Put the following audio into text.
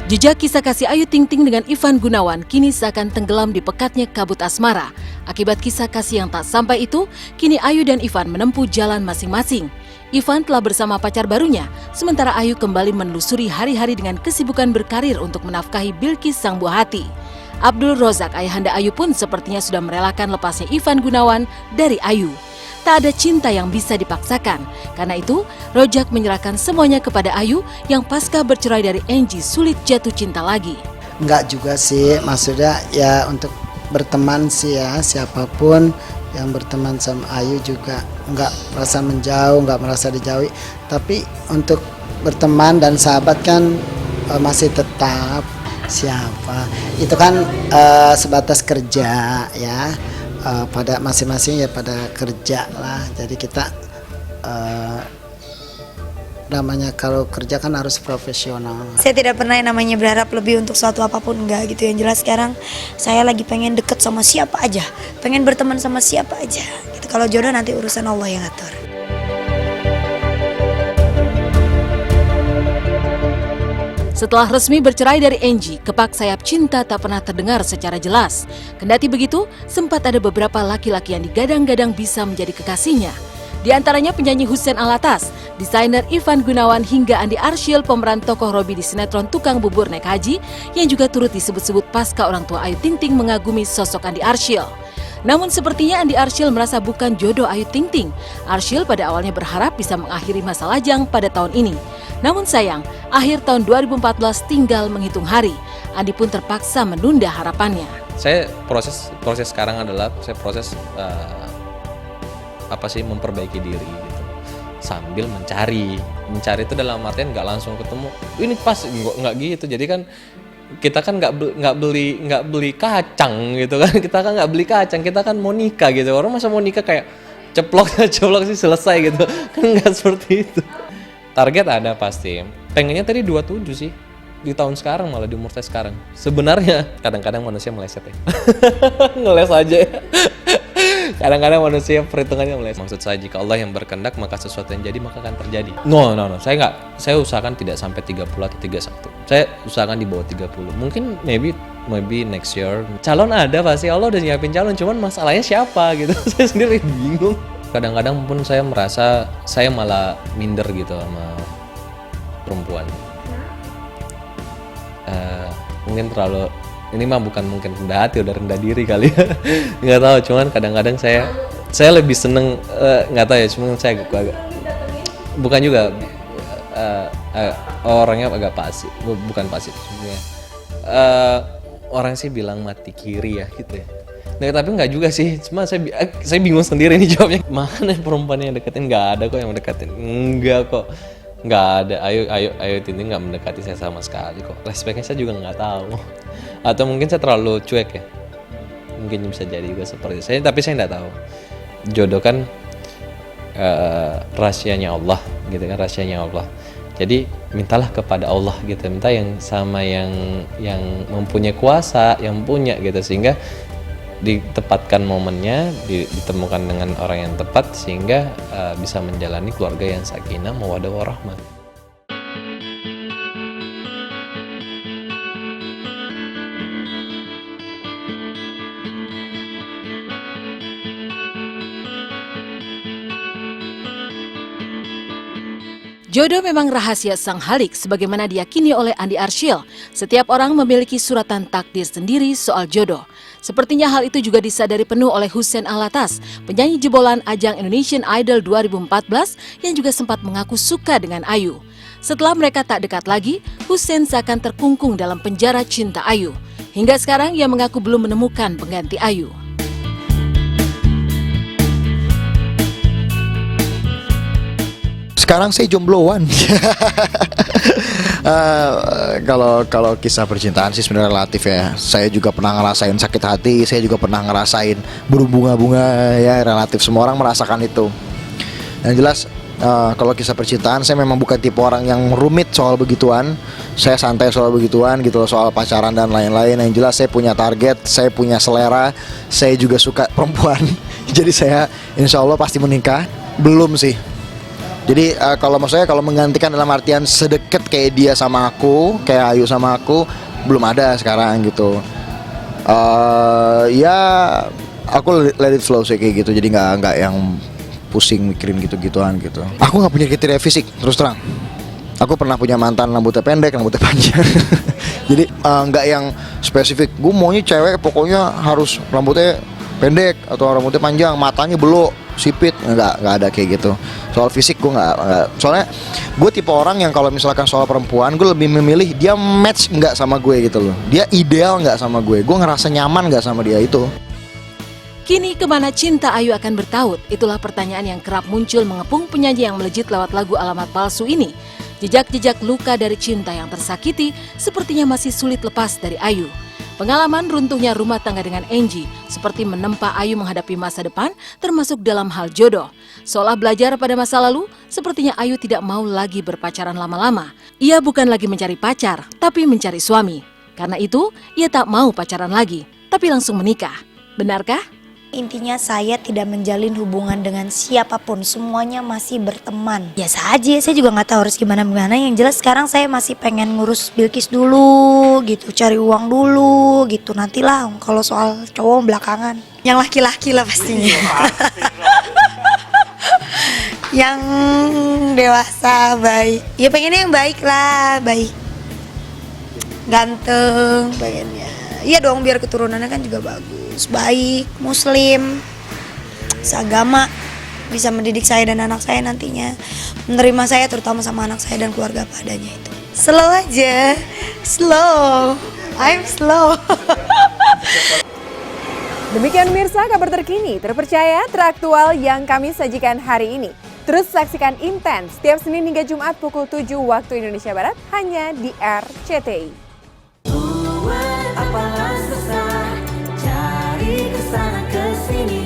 Jejak kisah kasih Ayu Ting Ting dengan Ivan Gunawan kini seakan tenggelam di pekatnya kabut asmara. Akibat kisah kasih yang tak sampai itu, kini Ayu dan Ivan menempuh jalan masing-masing. Ivan telah bersama pacar barunya, sementara Ayu kembali menelusuri hari-hari dengan kesibukan berkarir untuk menafkahi Bilqis sang buah hati. Abdul Rozak, ayahanda Ayu pun sepertinya sudah merelakan lepasnya Ivan Gunawan dari Ayu. Tak ada cinta yang bisa dipaksakan. Karena itu, Rojak menyerahkan semuanya kepada Ayu yang pasca bercerai dari Angie sulit jatuh cinta lagi. Enggak juga sih, maksudnya ya untuk berteman sih ya, siapapun yang berteman sama Ayu juga enggak merasa menjauh, enggak merasa dijauhi. Tapi untuk berteman dan sahabat kan masih tetap siapa. Itu kan sebatas kerja ya. Pada masing-masing ya pada kerja lah, jadi kita namanya kalau kerja kan harus profesional. Saya tidak pernah yang namanya berharap lebih untuk suatu apapun, enggak gitu. Yang jelas sekarang saya lagi pengen deket sama siapa aja, pengen berteman sama siapa aja gitu. Kalau jodoh nanti urusan Allah yang atur. Setelah resmi bercerai dari Angie, kepak sayap cinta tak pernah terdengar secara jelas. Kendati begitu, sempat ada beberapa laki-laki yang digadang-gadang bisa menjadi kekasihnya. Di antaranya penyanyi Hussein Alatas, desainer Ivan Gunawan hingga Andi Arsyil pemeran tokoh Robi di sinetron Tukang Bubur Naik Haji yang juga turut disebut-sebut pasca orang tua Ayu Ting Ting mengagumi sosok Andi Arsyil. Namun sepertinya Andi Arsyil merasa bukan jodoh Ayu Ting Ting. Arsyil pada awalnya berharap bisa mengakhiri masa lajang pada tahun ini. Namun sayang, akhir tahun 2014 tinggal menghitung hari. Andi pun terpaksa menunda harapannya. Saya proses sekarang adalah saya proses memperbaiki diri gitu. Sambil mencari itu dalam artian nggak langsung ketemu. Ini pas nggak gitu. Jadi kan kita kan nggak beli kacang gitu kan. Kita kan nggak beli kacang, kita kan mau nikah gitu. Orang masa mau nikah kayak ceplok sih selesai gitu. Kan nggak seperti itu. Target ada pasti. Pengennya tadi 27 sih. Di tahun sekarang malah di umur saya sekarang. Sebenarnya kadang-kadang manusia meleset ya. Ngeles aja ya. Kadang-kadang manusia perhitungannya meleset. Maksud saya jika Allah yang berkehendak maka sesuatu yang jadi maka akan terjadi. No. Saya usahakan tidak sampai 30 atau 31. Saya usahakan di bawah 30. Mungkin maybe next year. Calon ada pasti, Allah udah nyiapin calon, cuman masalahnya siapa gitu. Saya sendiri bingung. Kadang-kadang pun saya merasa saya malah minder gitu sama perempuan. Mungkin terlalu, ini mah bukan mungkin rendah hati, udah rendah diri kali ya. Nggak tahu, cuman kadang-kadang saya lebih seneng, nggak tahu ya, cuman saya agak bukan juga orangnya agak pasif, bukan pasif sebenarnya. Orang sih bilang mati kiri ya gitu ya. Nah, tapi nggak juga sih, cuma saya bingung sendiri nih jawabnya. Mana perempuan yang deketin? Nggak ada kok yang deketin. Enggak kok, nggak ada. Ayu Ting Ting nggak mendekati saya sama sekali kok. Respeknya saya juga nggak tahu. Atau mungkin saya terlalu cuek ya. Mungkin bisa jadi juga seperti saya, tapi saya nggak tahu. Jodoh kan rahasianya Allah, gitu kan, rahasianya Allah. Jadi mintalah kepada Allah gitu, minta yang sama yang mempunyai kuasa, yang punya gitu, sehingga ditepatkan momennya, ditemukan dengan orang yang tepat sehingga bisa menjalani keluarga yang sakinah mawaddah warahmah. Jodoh memang rahasia sang halik sebagaimana diyakini oleh Andi Arsyil. Setiap orang memiliki suratan takdir sendiri soal jodoh. Sepertinya hal itu juga disadari penuh oleh Hussein Alatas, penyanyi jebolan ajang Indonesian Idol 2014 yang juga sempat mengaku suka dengan Ayu. Setelah mereka tak dekat lagi, Hussein seakan terkungkung dalam penjara cinta Ayu. Hingga sekarang ia mengaku belum menemukan pengganti Ayu. Sekarang saya jombloan. Kalau kisah percintaan sih sebenarnya relatif ya. Saya juga pernah ngerasain sakit hati, saya juga pernah ngerasain berbunga-bunga ya, relatif semua orang merasakan itu. Yang jelas kalau kisah percintaan saya memang bukan tipe orang yang rumit soal begituan. Saya santai soal begituan gitu loh, soal pacaran dan lain-lain. Yang jelas saya punya target, saya punya selera, saya juga suka perempuan. Jadi saya insya Allah pasti menikah. Belum sih. Jadi kalau maksudnya kalau menggantikan dalam artian sedekat kayak dia sama aku, kayak Ayu sama aku, belum ada sekarang gitu. Ya aku let it flow sih kayak gitu. Jadi nggak yang pusing mikirin gitu-gituan gitu. Aku nggak punya kriteria fisik, terus terang. Aku pernah punya mantan rambutnya pendek, rambutnya panjang. Jadi nggak yang spesifik. Gue maunya cewek pokoknya harus rambutnya pendek atau rambutnya panjang, matanya belok, sipit, nggak ada kayak gitu. Soal fisik gue nggak. Soalnya gue tipe orang yang kalau misalkan soal perempuan, gue lebih memilih dia match nggak sama gue gitu loh. Dia ideal nggak sama gue ngerasa nyaman nggak sama dia itu. Kini kemana cinta Ayu akan bertaut? Itulah pertanyaan yang kerap muncul mengepung penyanyi yang melejit lewat lagu Alamat Palsu ini. Jejak-jejak luka dari cinta yang tersakiti sepertinya masih sulit lepas dari Ayu. Pengalaman runtuhnya rumah tangga dengan Angie seperti menempa Ayu menghadapi masa depan termasuk dalam hal jodoh. Seolah belajar pada masa lalu, sepertinya Ayu tidak mau lagi berpacaran lama-lama. Ia bukan lagi mencari pacar, tapi mencari suami. Karena itu, ia tak mau pacaran lagi, tapi langsung menikah. Benarkah? Intinya saya tidak menjalin hubungan dengan siapapun, semuanya masih berteman. Biasa aja, saya juga nggak tahu harus gimana. Yang jelas sekarang saya masih pengen ngurus Bilkis dulu, gitu, cari uang dulu, gitu. Nantilah kalau soal cowok belakangan. Yang laki-laki lah pastinya. Yang dewasa, baik. Ya pengennya yang baik lah, baik. Ganteng, pengennya. Iya dong, biar keturunannya kan juga bagus. Baik, muslim, seagama, bisa mendidik saya dan anak saya nantinya, menerima saya terutama sama anak saya dan keluarga padanya itu. Slow aja, slow, I'm slow. Demikian Mirsa kabar terkini, terpercaya, teraktual yang kami sajikan hari ini. Terus saksikan Intens setiap Senin hingga Jumat pukul 7 waktu Indonesia Barat hanya di RCTI. Apalah susah cari kesana kesini.